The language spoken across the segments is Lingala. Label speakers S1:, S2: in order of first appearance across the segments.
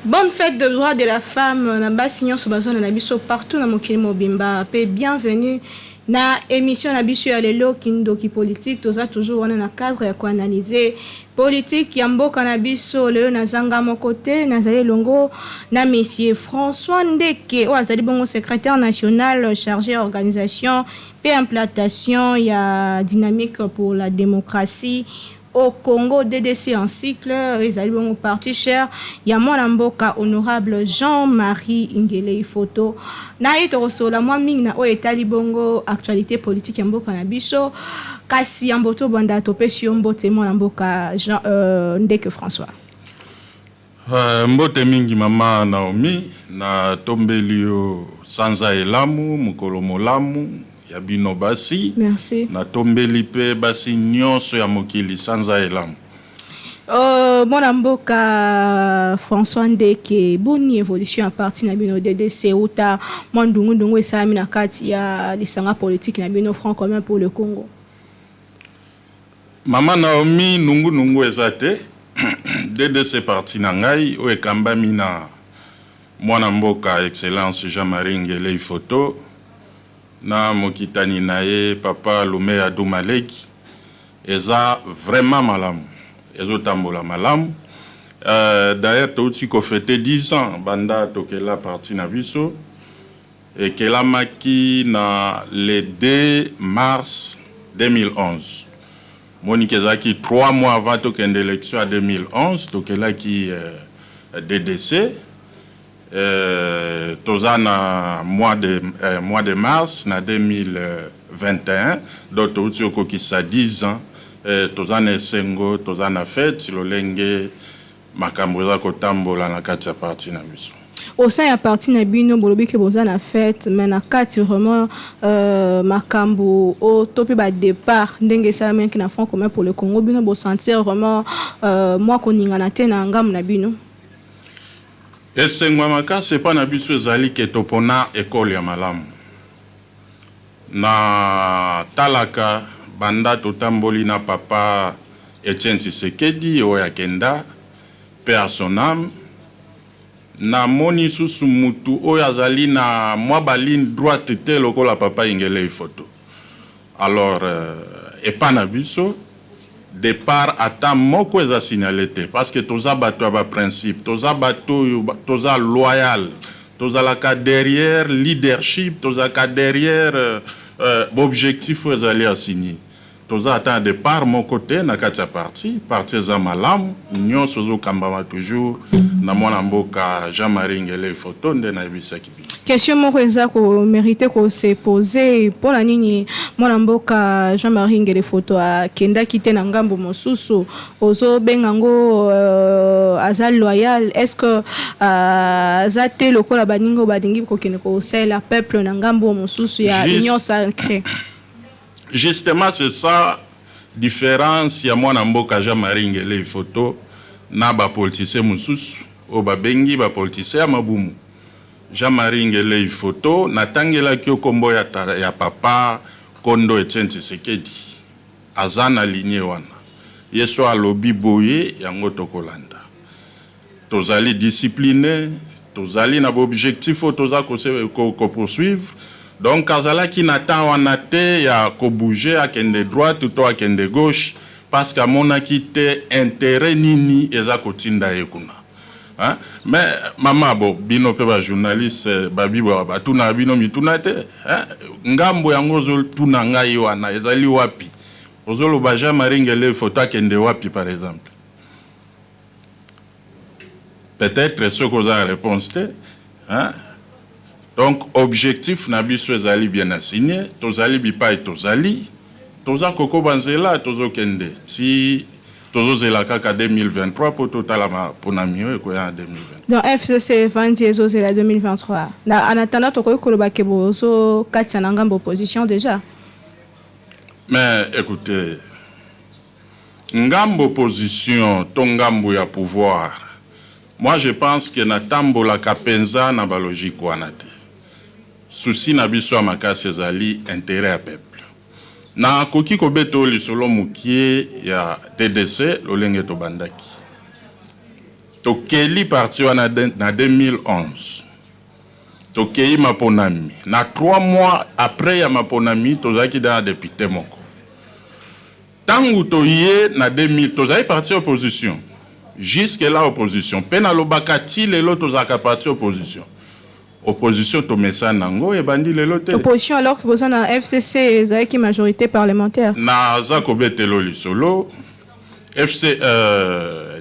S1: Bonne fête de droit de la femme. Nabasignon Sobazo Nabiso partout dans mon kilimo bimba. Bienvenue na émission Nabiso ya lelo kindoki politique. Toza toujours on na cadre ya ko analyser politique ya mboka Nabiso lelo na zanga mon côté nazali longo na monsieur François Ndeke o azali bongo secrétaire national chargé organisation et implantation ya dynamique pour la démocratie au Congo DDC en cycle, ils allaient au parti cher. Ya mwana mboka honorable Jean-Marie Ingele photo. Na ito la moi ming na o etali bongo actualité politique ya mboka na biso. Kasi ya mboto banda topé si mbote mwana mboka Jean Ndeke François.
S2: Mbote mingi mama Naomi na tombelio sanza elamu mukolo molamu ya bino basi.
S1: Merci.
S2: Na tombeli pe basi nyonso ya mokili sanza elamu.
S1: Mon mboka François Ndeke boni évolution à partir na bino DDC uta mondungu esami na kati ya lisanga politique na bino Front commun pour le Congo.
S2: Mama Naomi nungu ezate DDC parti na ngai o ekambami na mwana mboka excellence Jean-Marie Ngele photo na mokitani nae papa Lumea Dumaleki eza vraiment malamu ezo tambola malamu d'ailleurs touti ko fêter 10 ans banda tokela parti na biso et kela maki na le 2 mars 2011 Monique ezaki 3 mois avant tokende élection à 2011 tokela ki DDC tozana mois de mars na 2021 donc tout qui ça 10 ans tozana sengo tozana fête silolenge makambo za kotambola na kati ya parti na biso
S1: au sein ya parti na bino bolobi ke bozana fête mais na kati vraiment makambo au topi ba départ ndenge ça men ki na Front commun pour le Congo bino bo sentir vraiment moi koninga na te na ngam na bino.
S2: Et c'est c'est pas na biso ezali ke topona école ya malamu. Na talaka banda totamboli na papa Etienne Tshisekedi oya kenda père son âme. Na moni susu mutu oya zali na mwa baline droite te lokola papa Ingele photo. Alors et pas na biso départ ata moko eza signalé parce que toza bato ba principe toza bato toza loyal toza la ka derrière leadership toza ka derrière objectif ezali assigné toza ata départ mon côté na kati parti za malamu nyonso zo kambama toujours na mwana mboka Jean-Marie Ngele photo nde na bisaki.
S1: Question moko eza ko mériter ko se poser pour la nini mwana mboka Jean-Marie Ngele photo a kenda kite na ngambo mosusu ozo bengango azal loyal est-ce que azate lokola baningo badingi ko kene ko sela peuple na ngambo mosusu ya union sacrée.
S2: Justement c'est ça différence ya mwana mboka Jean-Marie Ngele photo na ba politicien mosusu o ba bengi ba politicien mabumu. Jean-Marie Ngele photo natangela kyo kombo ya papa Kondo Etienne Tshisekedi azana ligne wana yeso alobi boye yango tokolanda tozali discipliné tozali na objectif toza ko poursuivre donc azala ki natan wana te ya ko bouger akende droite to akende gauche parce que mona kite intérêt nini eza kotinda ekuna. Hein? Mais maman bo bino pe ba journaliste babi ba tuna bino mituna te hein ngambo yango zo tuna ngai wana ezali wapi ozolo ba Jean-Marie Ngele photo akende wapi par exemple peut-être ce qu'on a réponse te hein donc objectif na biso ezali bien assigné tozali bipa et tozali toza koko banzela tozo kende si tozo la kaka 2023 pour total pour na mieux ko ya 2020
S1: donc FCC 20 ezo la 2023 na en attendant to ko koloba ke bozo kati na ngambo opposition déjà
S2: mais écoutez ngambo opposition to ngambo ya pouvoir moi je pense que na tambo la kapenza na ba logique wana te souci na biso makasi ezali intérêt à peuple na koki ko beto lisolo mukie ya DDC lolenge to bandaki tokeli parti wana na 2011 tokei maponami na 3 mois après ya maponami tozaki dans député moko tangu toye na 2000 tozaki parti opposition jusque là opposition pena lobaka ti lelo tozaka parti opposition to mesa nango e bandi lelo te
S1: opposition alors que vous na FCC ezaki majorité parlementaire
S2: na za ko betelo lisolo FC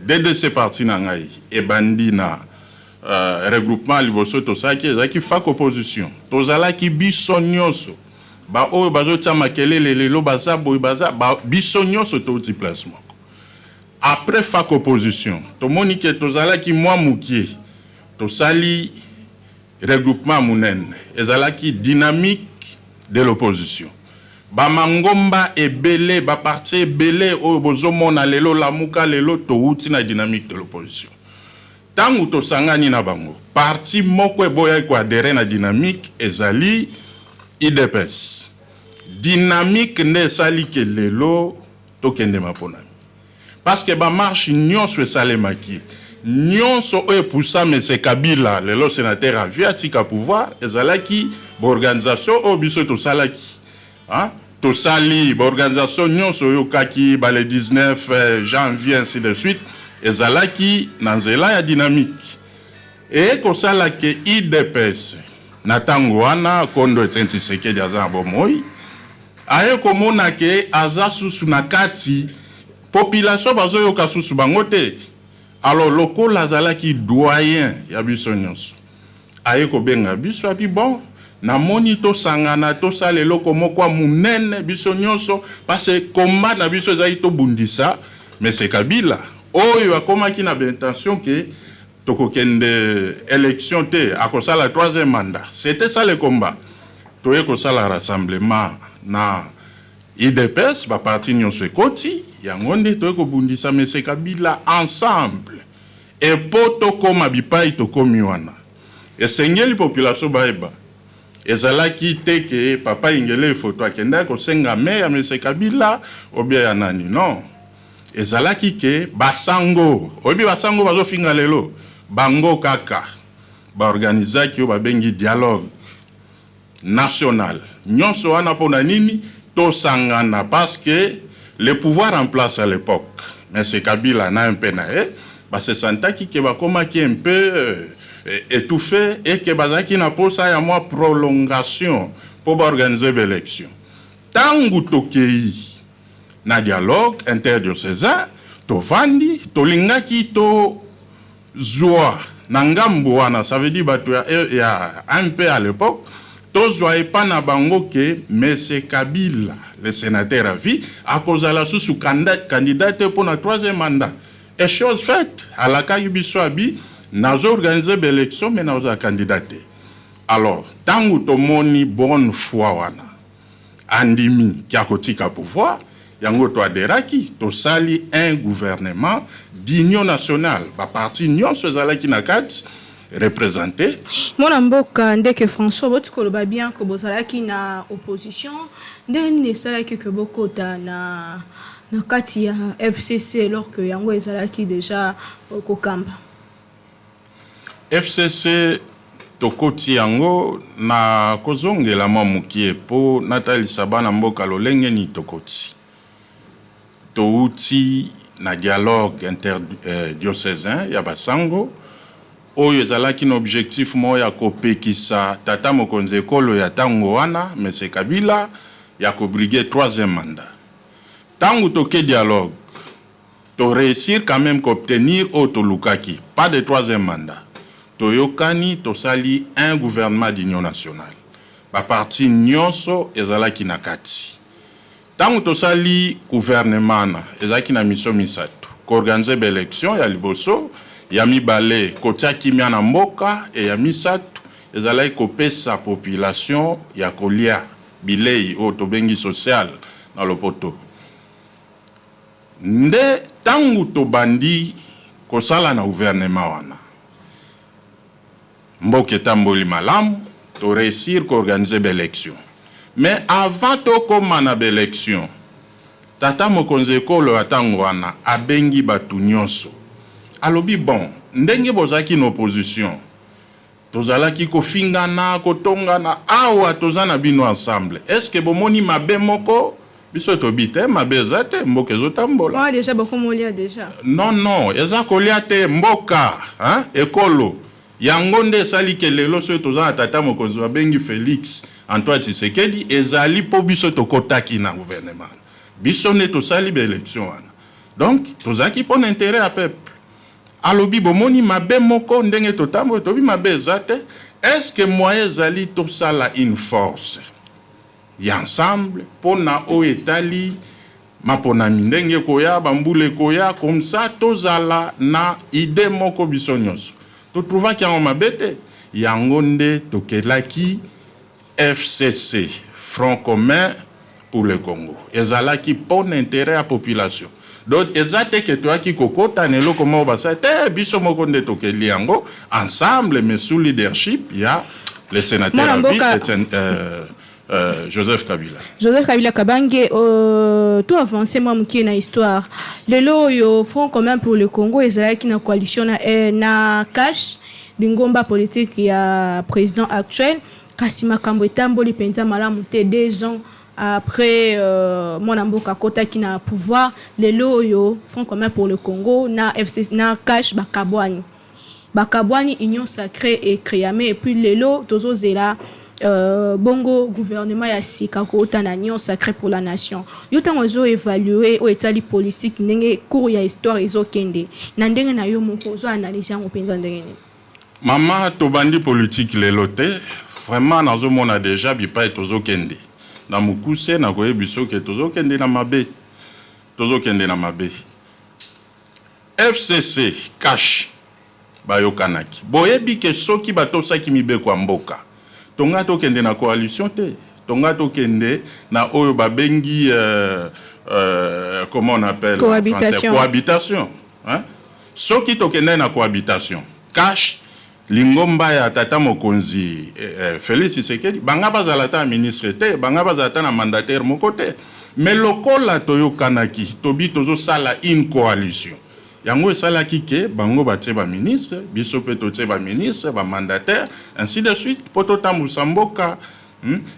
S2: DDC parti na ngai e bandi na regroupement liboso to saki ezaki fak opposition tozalaki biso nyonso ba oyo bazotia makelele lelo baza boy baza ba biso nyonso to ti place moko après fak opposition to monike tozalaki mwa mukie to sali regroupement munene ezalaki dynamique de l'opposition ba mangomba ebele ba parti ebele oyo bozomona lelo lamuka lelo to uti na dynamique de l'opposition tangu to sangani na bango parti moko eboya ko adhérer na dynamique ezali IDPS dynamique ne sali ke lelo to kende maponami parce que ba marche nyonso esalemaki nyonso oyo poussa Mese Kabila lelo sénateur aviatika pouvoir ezalaki ba organisation o biso to salaki to sali ba organisation nyonso oyo kaki ba le 19 janvier ainsi de suite ezalaki na nzela ya dynamique et ko sala ke IDPS na tango wana kondo etenti sekedi aza bomoi aye komona ke aza susu na kati population bazoyoka susu bango te alors lokola azalaki doyen ya biso nyonso aye kobenga biso api bon na moni to sangana to sala eloko moko munene biso nyonso parce que combat na biso ezali to bundisa Mese Kabila oyo akomaki na intention que tokokende élection te akosala 3e mandat c'était ça le combat toye kosala rassemblement na IDPS ba parti nyonso ekoti yango nde toye kobundisa Mese Kabila ensemble et poto koma bipai tokomi wana esengeli population baeba ezalaki teke papa ingele photo akenda kosenga me ya Mese Kabila obia ya nani non ezalaki ke basango obi basango bazofinga lelo bango kaka ba organizaki o babengi dialogue national nyonso wana pona nini to sangana parce que le pouvoir en place à l'époque Mese Kabila na un peu na ba se sentaki ke bakomaki un peu étouffé et que bazaki na posa ya moi prolongation pour organiser l'élection tangu tokei na dialogue interdiocésain to vandi to lingaki to zoa na ngambo wana ça veut dire bato ya un peu à l'époque to zoa pas na bango ke Mese Kabila le sénateur à vie à cause de la sous candidat pour la 3e mandat et chose faite à la Kayibiso abi nazo organiser l'élection mais nazo candidater alors tangu to moni bonne foi wana andimi ki akotika pouvoir yango to aderaki to sali un gouvernement d'union nationale ba parti nyonso ezalaki na kati représenté
S1: mona mboka ndeke François botukoloba bien ko bozalaki na opposition ndeni esalaki ke bokota na kati ya FCC alors que yango ezalaki déjà kokamba
S2: FCC tokoti yango na kozongela mamukie po Nathalie Sabana mboka lolenge ni tokoti touti na dialogue interdiocésain ya basango oyo ezalaki na objectif moya kopekisa tata mokonzi ekolo ya tango wana Mese Kabila ya kobriguer 3e mandat tango toke dialogue to réussir quand même qu'obtenir otolukaki pas de 3e mandat toyokani tosali un gouvernement d'union nationale ba parti nyonso ezalaki na kati tango tosali gouvernement na ezalaki na mission misatu koorganiser l'élection ya liboso ya mibale kotia kimia na mboka et ya misatu ezalaki kopesa population ya kolia bilei o tobengi social na lopoto nde tangu tobandi kosala na gouvernement wana mboka etamboli malamu to réussir qu'organiser l'élection mais avant to koma na l'élection tata mokonzi ekolo atango wana abengi batu nyonso alobi bon ndenge bozaki na opposition tozalaki kofingana kotongana awa tozana bino ensemble est-ce que bomoni mabe moko biso tobite mabe ezate mboka ezotambola
S1: moi déjà beaucoup molia déjà
S2: non eza kolia te mboka hein ekolo yango nde esali ke lelo so tozana tata mokonzi babengi Félix Antoine Tshisekedi ezali po biso tokotaki na gouvernement biso ne tosali ba élection wana donc tozaki pon intérêt à peuple alobi bomoni mabe moko ndenge totambo tobi mabe ezate est-ce que moi ezali to sala une force y ensemble pona o etali mapona ndenge koya bambule koya comme ça tozala na idée moko biso nyonso to trouva ki en mabete yango nde tokelaki FCC Front commun pour le Congo ezalaki pon intérêt à population donc ezate que toi qui kokota nelo comment va ça te biso moko nde tokeli yango ensemble mais sous leadership il y a le sénateur à vie Joseph Kabila
S1: Kabange tout avancé moi mukie na histoire lelo yo Front commun pour le Congo ezalaki na coalition na cash dingomba politique ya président actuel Kasima Kambo etamboli penza malamu te 2 ans après mon mboka kota qui na pouvoir lelo yo Front commun pour le Congo na FC na cash bakabwani union sacrée et créamé et puis lelo tozo zela bongo gouvernement ya sika kota na union sacrée pour la nation yo tango zo évaluer o etali politique ndenge cours ya histoire izo kende na ndenge na yo moko zo analyser ngo penza ndenge ni
S2: mama to bandi politique lelo te vraiment nazo mona déjà bipa tozo kende na mukuse na koyebiso ke tozo kende na mabe FCC cash bayokanaki boyebi ke soki batosaki mibeko ya mboka tonga tokende na coalition te tonga tokende na oyo babengi comment on appelle cohabitation hein soki tokende na cohabitation cash lingomba ya tata mokonzi Félix Tshisekedi banga bazala ta ministre te banga bazala ta na mandataire moko te mais lokola toyokanaki tobi tozo sala une coalition yango esalaki ke bango batie ba ministre biso pe totie ba ministre ba mandataire ainsi de suite poto tambusa mboka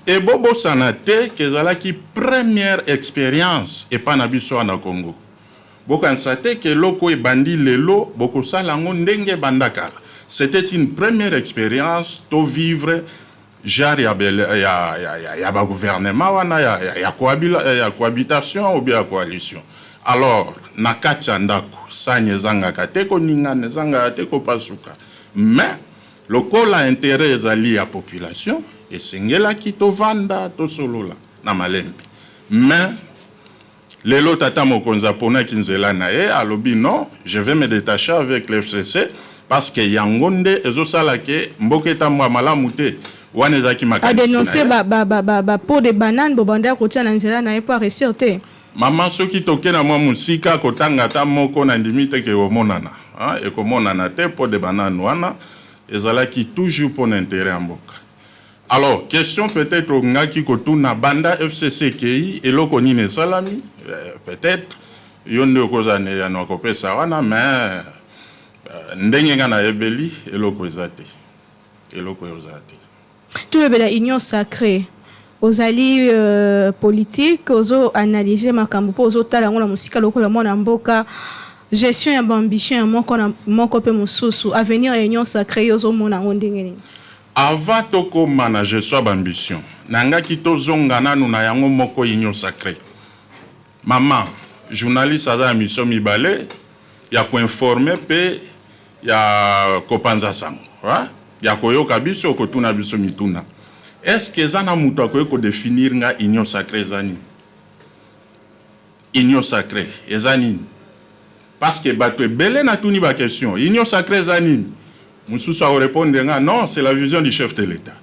S2: et bobo sanate ke ezalaki première expérience et pas na biso na Congo bokansate ke loko ebandi lelo boko sala ngo ndenge bandakala c'était une première expérience to vivre genre ya ba gouvernement wana ya cohabitation ou bien coalition alors nakati ndako sanye zanga kateko ningane zanga kateko pasuka mais lokola intérêt ezali ya population esengela ki to vanda to solola na malembe mais lelo tata mokonza pona kinzela na ye alobi non je vais me détacher avec le FCC parce que yangonde ezosala ke mboketa mwa malamu te wana ezaki makanisi
S1: a dénoncer ba pot de banane bobanda kotia na nzela na pour réussir te
S2: mama soki tokena mwa musika kotanga ta moko na ndimite ke omonana hein et komonana te pot de banane wana ezalaki toujours pour intérêt en mboka alors question peut-être ngaki kotuna banda FCC ki eloko nini salami peut-être yonde kozane ya no kopesa wana mais ndenge ngana ebeli eloko ezate
S1: tout le bela union sacrée aux alliés politiques aux analyser makambo po aux tala ngona musika lokola mona mboka gestion ya ambition ya moko pe mususu avenir union sacrée aux mona ndenge ni
S2: avant toko manager so ambition nanga kitozonga nanu na yango moko union sacrée maman journaliste aza mission mibale ya ko informer pe ya kopanza sango hein ya koyoka biso kotuna biso mituna est-ce que zana muto akoyeko définir nga union sacrée zani union sacrée ezani parce que bato ebele na tuni ba question union sacrée zani mususu a répondre nga non c'est la vision du chef de l'État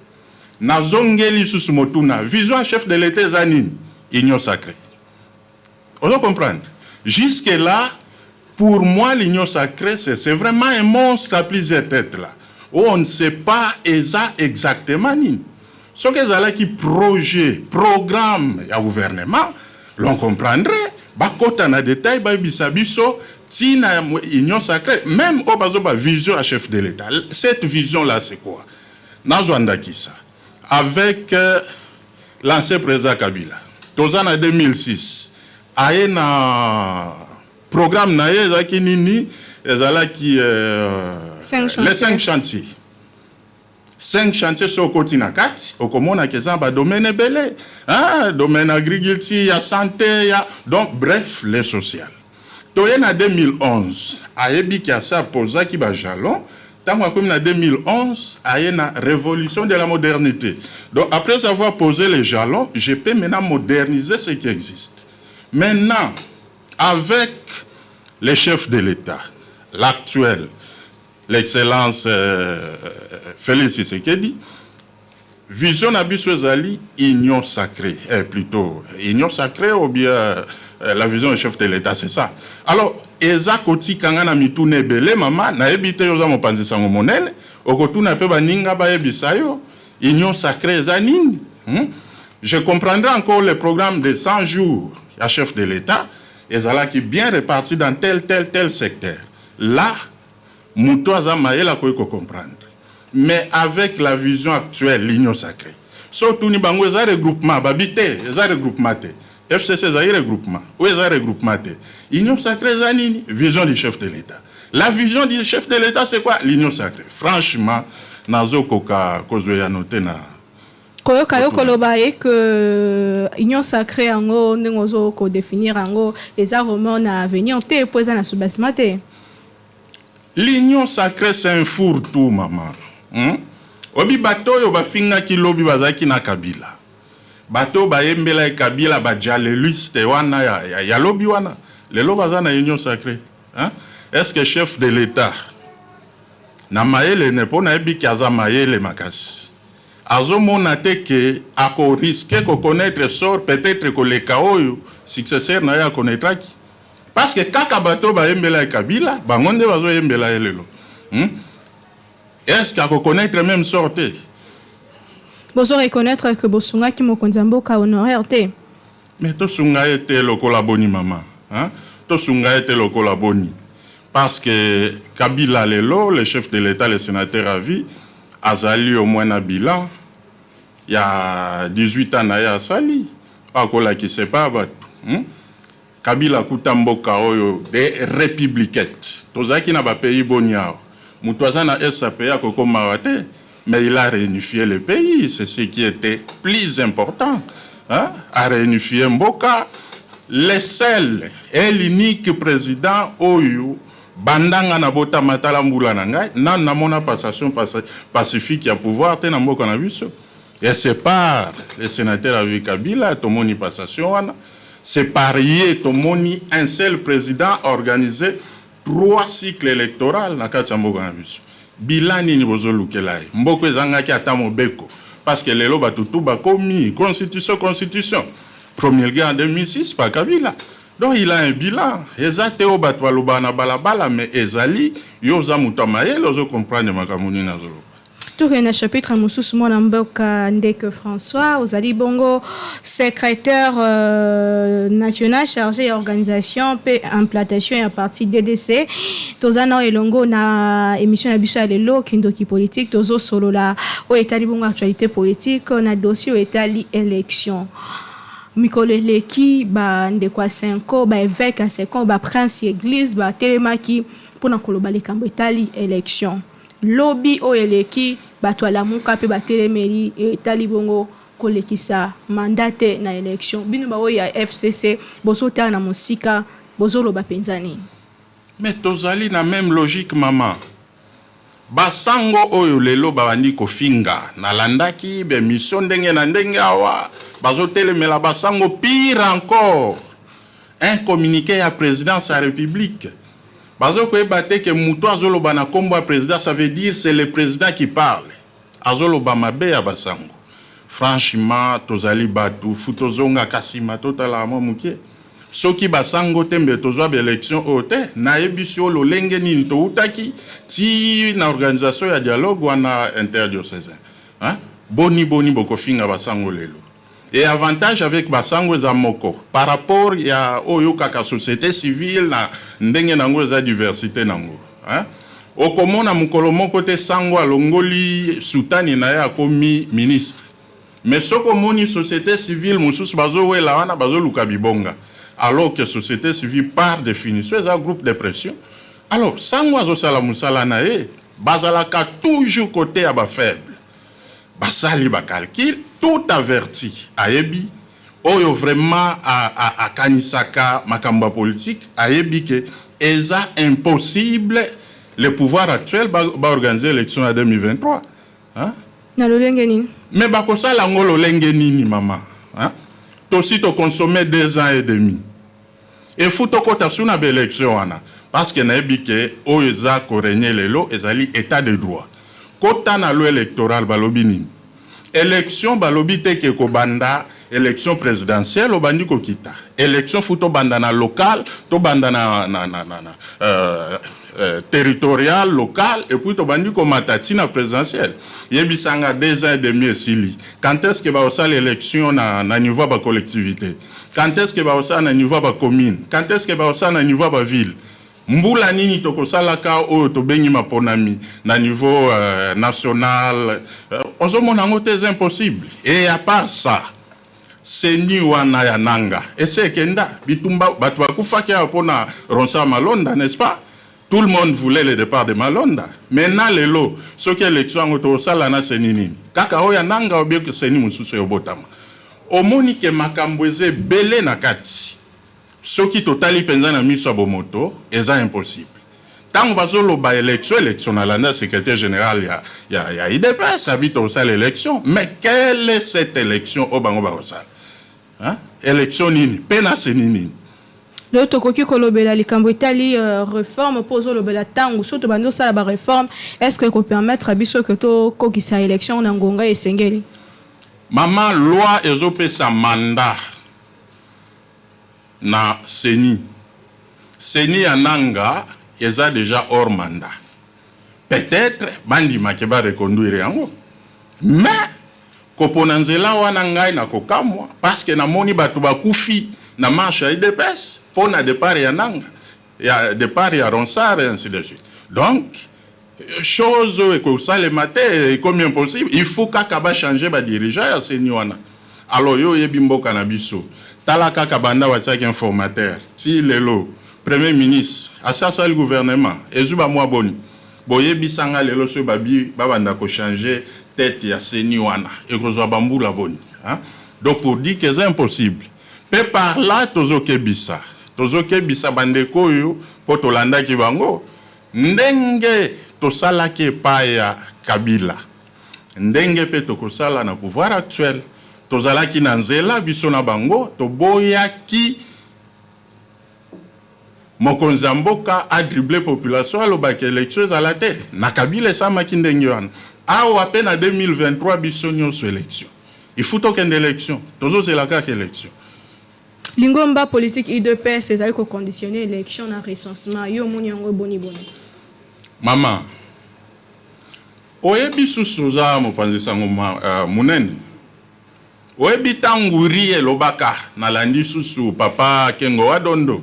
S2: nazongeli susu motuna vision du chef de l'État zani union sacrée on doit comprendre jusque là. Pour moi, l'union sacrée, c'est vraiment un monstre à plusieurs têtes là. Où on ne sait pas exactement. Ce que c'est qui projet, programme, il y a gouvernement, l'on comprendrait. bakota na détail ba bisabiso tina union sacrée même au bazo ba vision à chef de l'État. Cette vision là c'est quoi? Nazwanda Kisa avec l'ancien président Kabila. Tozana en 2006 aye na programme na ye zaki nini ezalaki les 5 chantiers. 5 chantiers sur côté na kati okomona keza ba domaine belé domaine agriculture ya santé ya donc bref les social. Toyena en 2011 ayebi ki asa posa ki ba jalon tango comme en 2011 ayena révolution de la modernité. Donc après avoir posé les jalons, je peux maintenant moderniser ce qui existe. Maintenant avec les chefs de l'État, l'actuel l'excellence Félix Tshisekedi, vision nabiso zali union sacrée, plutôt union sacrée ou bien la vision du chef de l'État, c'est ça. Alors, eza koti kangana mitune belé mama na ebite yoza mopanzi sango monene okotuna pe baninga ba ebisa yo union sacrée eza nini. Je comprendrai encore le programme de 100 jours à chef de l'État ezala qui bien réparti dans tel secteur. Là Mouto Azamaela ko comprendre. Mais avec la vision actuelle, l'union sacrée. Surtout ni bango za regroupement, babité, za regroupement te. FCC za regroupement. Ou za regroupement te. Union sacrée za nini? Vision du chef de l'État. La vision du chef de l'État c'est quoi? L'union sacrée. Franchement, nazo koka kozwe ya noté na
S1: koyoka yokoloba que union sacrée ango ndengozo ko définir ango eza vraiment na avenir te poza na soubassement te.
S2: L'union sacrée, c'est un fourre-tout, maman. Obi bato yo ba finga ki lobi bazaki na Kabila. Bato ba yembela Kabila ba jaleliste wana ya lobi wana. Le loba za na union sacrée. Est-ce que chef de l'État na maele ne pona ebi ki aza maele makasi. Azo mona te ke ako risque ko connaître sort peut-être ko le kaoyo successeur na ya connaîtra ki. Parce que kaka bato ba yembela Kabila, bangonde bazo yembela elelo. Est-ce qu'on connaître même sorte?
S1: Vous reconnaître que Bosunga qui mo konzambo ka honoraire te.
S2: Mais to sunga était lokola boni maman, To sunga était lokola boni. Parce que Kabila lelo, le chef de l'État, le sénateur à vie, azali au moins na bilan. Il y a 18 ans na ya sali. Akola qui sait pas bat. Kabila kutamboka oyo de républicaine. Tozaki na ba pays boniao. Mutoaza na SAPA koko mawate, mais il a réunifié le pays, c'est ce qui était plus important. A réunifié Mboka, le seul et l'unique président oyo bandanga na bota matala mbula na ngai na mona passation pacifique ya pouvoir te na mboka na biso. Et c'est par le sénateur avec Kabila tomoni passation wana. C'est parier, tomoni un seul président organisé 3 cycles électoraux na kati ya mboka na biso. Bilani ni bozo lukelai. Mboko ezangaki ata mobeko. Parce que lelo batutu bakomi constitution. Première guerre en 2006 par Kabila. Donc il a un bilan. Ezate o batwa loba na balabala mais ezali yoza mutamaye lozo comprendre makamuni na zolo.
S1: Tout un chapitre Moussous Mwana Mboka Ndeke François, Ozali Bongo, secrétaire national chargé d'organisation et implantation à partir DDC. Tozano Elongo na émission Abisso Alelo Kindoki politique, Tozo solo la au état Bongo actualité politique, na dossier au état élection. Mikolele ki ba ndekwa 5 ba évêque à 5 ba prince église ba telemaki pour na koloba le kambo état élection. Lobby o eleki bato la muka pe batelemeli etali bongo kolekisa mandate na élection bino ba ya FCC bosota na musika bozolo bapenzani.
S2: Mais tozali na même logique maman. Basango oyo lelo bandi ko finga na landaki be mission ndenge na ndenge awa bazotelemela basango pire encore un communiqué à présidence à République. Bazo ko ebate ke muto azoloba na kombo président, ça veut dire c'est le président qui parle. Azoloba mabe ya basango. Franchement, tozali batu futozonga kasima totala momuke. Soki basango tembe tozwa be élection ote na ebisio lo lenge nini to utaki ti na organisation ya dialogue wana interdiocésain. Boni boko finga basango lelo. Et avantage avec Basango Zamoko, par rapport à la société civile, ndenge nango za diversité nango. Okomona mukolo moko te sango alongoli sultani na ya komi ministre. Mais soko moni société civile mususu bazo wela wana bazo luka bibonga. Alors que société civile par définition est un groupe de pression. Alors sango azo sala musala na e bazalaka toujours côté à ba faible. Basali ba calcul tout averti ayebi oyo vraiment a kanisaka makamba politique ayebi que eza impossible le pouvoir actuel va organiser l'élection en 2023. Hein? Mais bakosa la ngolo lengenini maman. Hein? Tosi to consommer 2 ans et demi. Et faut to kota suna be élection wana parce que nayebi que oyo ko régner lelo ezali état de droit. Kota na lo électoral balobi nini. Élection balobi te ke ko banda élection présidentielle au bandi ko kita. Élection futo banda na local, to banda na territorial, local, et puis to bandi ko matati na présidentielle. Yebisanga 2 ans et demi sili. Quand est-ce que va aussi l'élection na niveau ba collectivité? Quand est-ce que va aussi na niveau ba commune? Quand est-ce que va aussi na niveau ba ville? Mbula nini toko salaka o to bengi maponami na niveau national. Ozomona ngote c'est impossible. Et à part ça, c'est ni wana ya nanga. Et c'est kenda bitumba batu bakufaki apona Ronsa Malonda, n'est-ce pas? Tout le monde voulait le départ de Malonda. Maintenant les lots, ce qui est l'élection au salana c'est nini. Kaka oya nanga obie que c'est ni mususu yobotama. Omoni ke makambweze belé na kati. Ce qui totali penza na miso bomoto, est impossible. Tant que vous avez l'élection à la secrétaire général, il y a IDPS, habite au salle l'élection. Mais quelle est cette élection au Bango Barosal? Élection nini, pena c'est nini.
S1: Le tokoki kolobela likambo itali réforme pozo lobela tangu soto bando sala ba réforme est-ce que peut permettre à biso que to kokisa élection na ngonga esengeli?
S2: Maman loi ezope sa mandat na Seni. Seni ananga eza déjà hors mandat. Peut-être bandi makeba reconduire yango. Mais koponanzela wana ngai na kokamwa parce que na moni batu bakufi na marche ya IDPS pour na départ ya nanga. Ya départ ya Ronsard et ainsi de suite. Donc chose que ça le matin est comme impossible, il faut qu'akaba changer ba dirigeant ya Seni wana. Alors yo yebi mboka na biso. Talaka kabanda wataki informateur. Si lelo Premier ministre, assassin le gouvernement, Ezuba Mwaboni, Boye Bisanga lelo so babi babanda ko changer tête ya Seni wana et ko zo bambula boni. Donc pour dire que c'est impossible. Mais par là tozoke bisa bandeko yo po tolanda ki bango ndenge tosala ke pa ya Kabila. Ndenge pe tokosala na pouvoir actuel. Tozala ki nanzela biso na bango to boya ki mokonzi mboka a dribblé population alobaki élection à la terre na Kabila sama ki ndenge wana awa pe na 2023 biso nyonso élection il faut token élection tozo zela ka élection
S1: lingomba politique IDPS ezali ko conditionner élection na recensement yo moni yango boni
S2: maman oyebi susuza mopanzi sango munene oyebi tanguri elobaka na landi susu papa Kengo Wadondo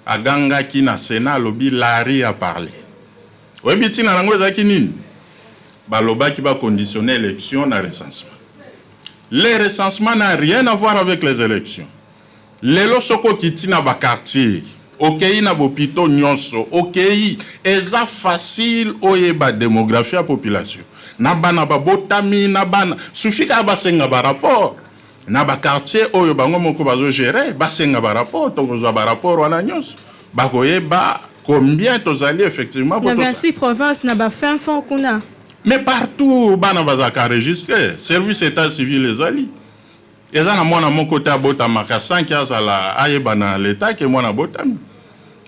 S2: aganga ki na Sénat lobi Larry a parlé. Oyebi tina nango ezaki nini? Balobaki ba conditionner élection na recensement. Les recensements n'a rien à voir avec les élections. Lelo soko kitina ba quartier, okei na bopito nyonso, okei eza facile oyeba démographie à population. Na bana ba botami na bana sufika ba senga ba rapport. Na ba quartier oyo bango moko bazo gérer basenga ba rapport to kozwa ba rapport wana nyonso bakoyeba combien tozali effectivement
S1: pour 26 provinces na ba fin fond kuna
S2: mais partout bana bazaka enregistré service état civil ezali eza na mwana moko ta bota maka 5 ans ala ayeba na l'état ke mwana botami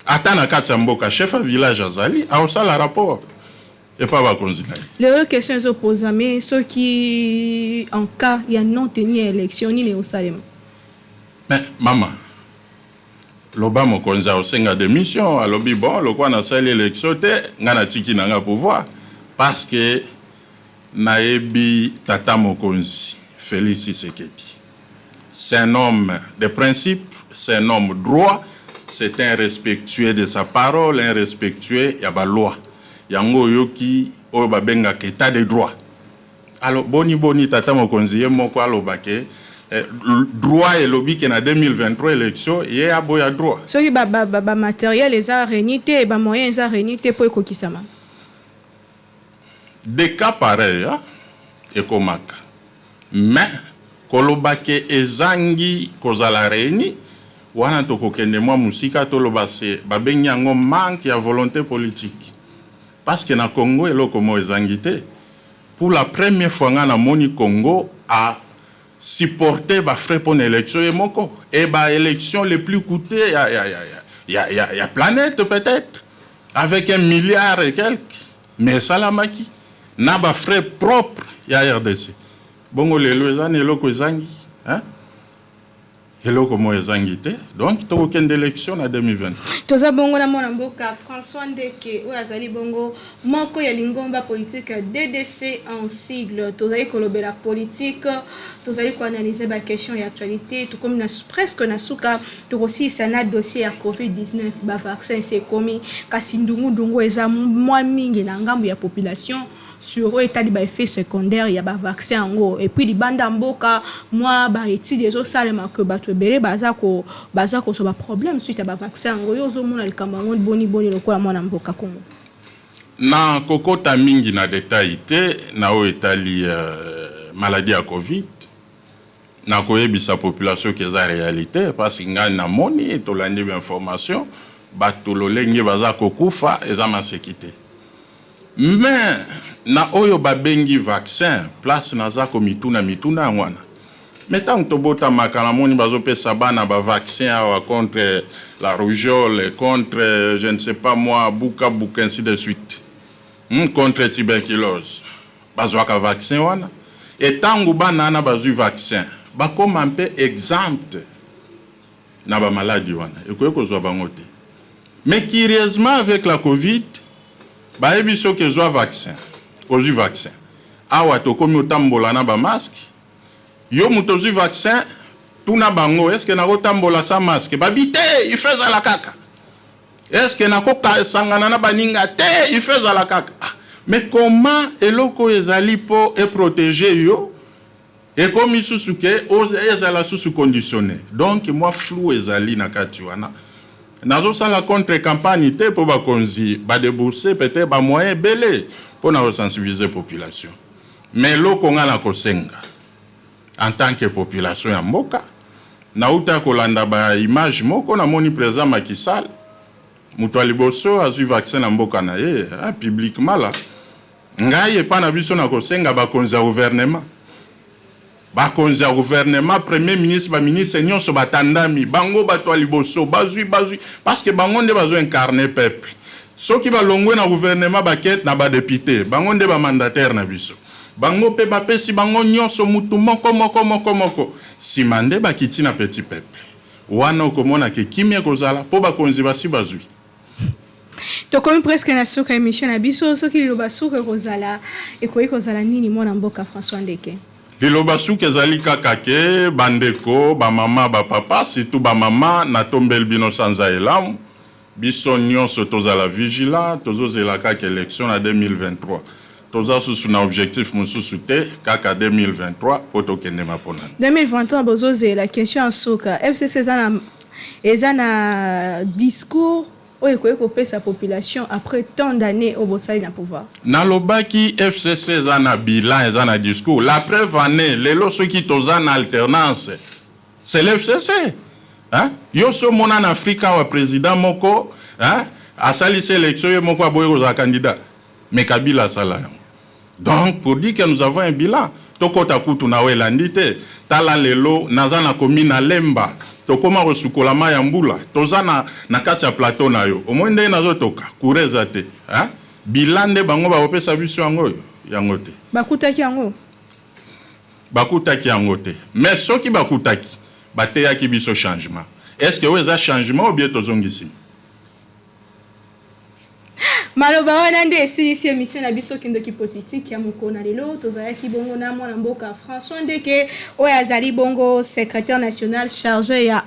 S2: ata na kati ya mboka chef de village azali aosala rapport. Et pas va continuer.
S1: Les questions sont posées, mais ceux qui, en cas, il y a non tenu élection, ni au Salem.
S2: Mais, maman, l'Oba mo konza au senga de mission, à l'obi bon, le quoi na sali élection, ngana tiki nanga pouvoir, parce que naebi tata mo konzi, Félix Seketi. c'est un homme de principe, c'est un homme droit, c'est un respectueux de sa parole, un respectueux ya ba loi. Yango yoki o ba benga état de droit. Alors boni tata mokonzi ye moko alobake droit et lobby qui en 2023 élection yé aboya droit.
S1: Soki ba matériel les a réunité ba moyens za réunité pour ekokisama.
S2: Des cas pareils hein, ekomaka. Mais kolobake ezangi kozala réuni wana tokokende mwa musika toloba se babengi yango manque ya volonté politique. Parce que na Congo eloko mo ezangi te. Pour la première fois na moni Congo a supporté ba frais pour l'élection et moko et ba élection les plus coûtées ya planète peut-être avec 1 milliard et quelques mais salamaki na ba frais propres ya RDC bongo lelo ezani eloko ezangi hein eloko mo ezangi te donc to aucune élection en 2020
S1: toza bongo na mona mboka François Ndeke oyo azali bongo moko ya lingomba politique DDC en sigle tozali kolobela politique tozali ko analyser ba question ya actualité tout comme na presque na suka tokosisa na dossier ya COVID-19 ba vaccin c'est komi kasi ndungu eza mwa mingi na ngambu ya population sur l'état de effet secondaire il y a ba vaccin ngo et puis di banda mboka moi ba étude zo salema que bato belé bazako so ba problème suite à ba vaccin ngo yo zo mona likamba ngo boni lokola mwana mboka Congo
S2: na kokota mingi na détail te na o etali maladie à Covid na koyebisa population que za réalité parce que nga na moni to landi information bato lolenge bazako kufa eza masekité. Mais na oyo babengi vaccin place naza ko mituna ngwana mais tant to bota makala moni bazopesa bana ba vaccin contre la rougeole contre je ne sais pas moi buka ainsi de suite contre tuberculose bazwaka vaccin wana et tangu bana na bazu vaccin ba comme un peu exempt na ba maladie wana ekoyeko zo bango te mais curieusement avec la Covid ba ebiso ke zo vaccin ozu vaccin awa tokomi otambola na ba masque yo mutozu vaccin tuna bango est-ce que na kotambola sa masque babite il fait za la kaka est-ce que na koka sangana na baninga te il fait za la kaka mais comment eloko ezali po et protéger yo et comme isusu ke ezala susu conditionné donc moi flou ezali na kati wana nazo sala contre campagne te po ba konzi ba débourser peut-être ba moyen belé pour na sensibiliser population mais loko nga na kosenga en tant que population ya mboka na uta kolanda ba image moko na moni président Macky Sall muto aliboso azu vaccin na mboka na ye publiquement là ngai pa na biso na kosenga ba konza gouvernement bakonza gouvernement premier ministre ba ministre nyonso batandami bango bato aliboso bazui parce que bango nde bazo incarner peuple soki balongwe na gouvernement baket na ba député bango nde ba mandataire na biso bango pe bapesi bango nyonso mutu moko simande bakiti na petit peuple wana okomona ke kimia kozala po bakonzi basi bazui
S1: to comme presque na soka émission na biso soki lo basuka kozala ekoyi kozala nini mona mboka François Ndeke
S2: liloba suki ezali kaka ke bandeko ba mama ba papa surtout ba mama na tombel bino sanza elamu biso nyonso tozala vigilant tozozela kaka élection na 2023 toza susu na objectif mususu te kaka 2023 poto kende mapona
S1: 2023 bozozela question soka FCC ezana discours oyo ekoki sa population après tant d'années au bosali na pouvoir
S2: nalobaki FCC ezana bilan ezana discours la preuve année lelo soki toza na alternance c'est l'FCC hein yo so mona na Afrika wa président moko hein asali sélection yo moko aboye koza candidat mais Kabila sala donc pour dire que nous avons un bilan tokota kutu na welandi te tala lelo naza na komina Lemba tokoma resukola ma ya mbula tozana na kati ya plateau na yo omwende nazo toka kureza te hein bilande bango ba opesa biso yango te
S1: bakutaki
S2: yango te mais soki bakutaki bateyaki biso changement est-ce que weza changement ou bien tozongisi
S1: maloba wana nde ici émission na biso kindoki politique ya mokona lelo tozalaki bongo na mwana mboka François Ndeke oyo azali bongo secrétaire national chargé ya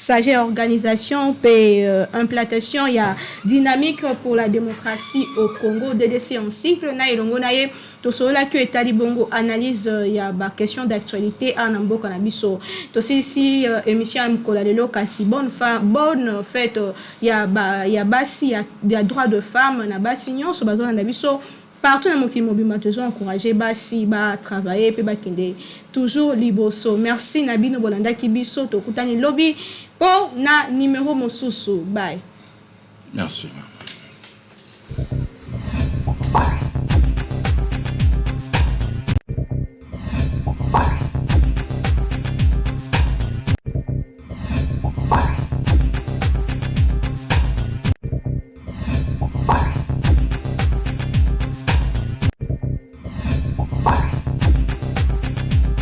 S1: chargé organisation pe implantation ya dynamique pour la démocratie au Congo DDC en cycle na ilongo na ye tosola ki etali bongo analyse ya ba question d'actualité en mboka na biso tosisi émission ya mokona lelo kasi bonne fête ya basi ya droit de femme na basi nyonso bazona na biso partout na mokili mobimba toujours encourager basi ba travailler pe ba kende toujours liboso. Merci na bino bolanda ki biso tokutani lobby po na numéro mosusu. Bye.
S2: Merci.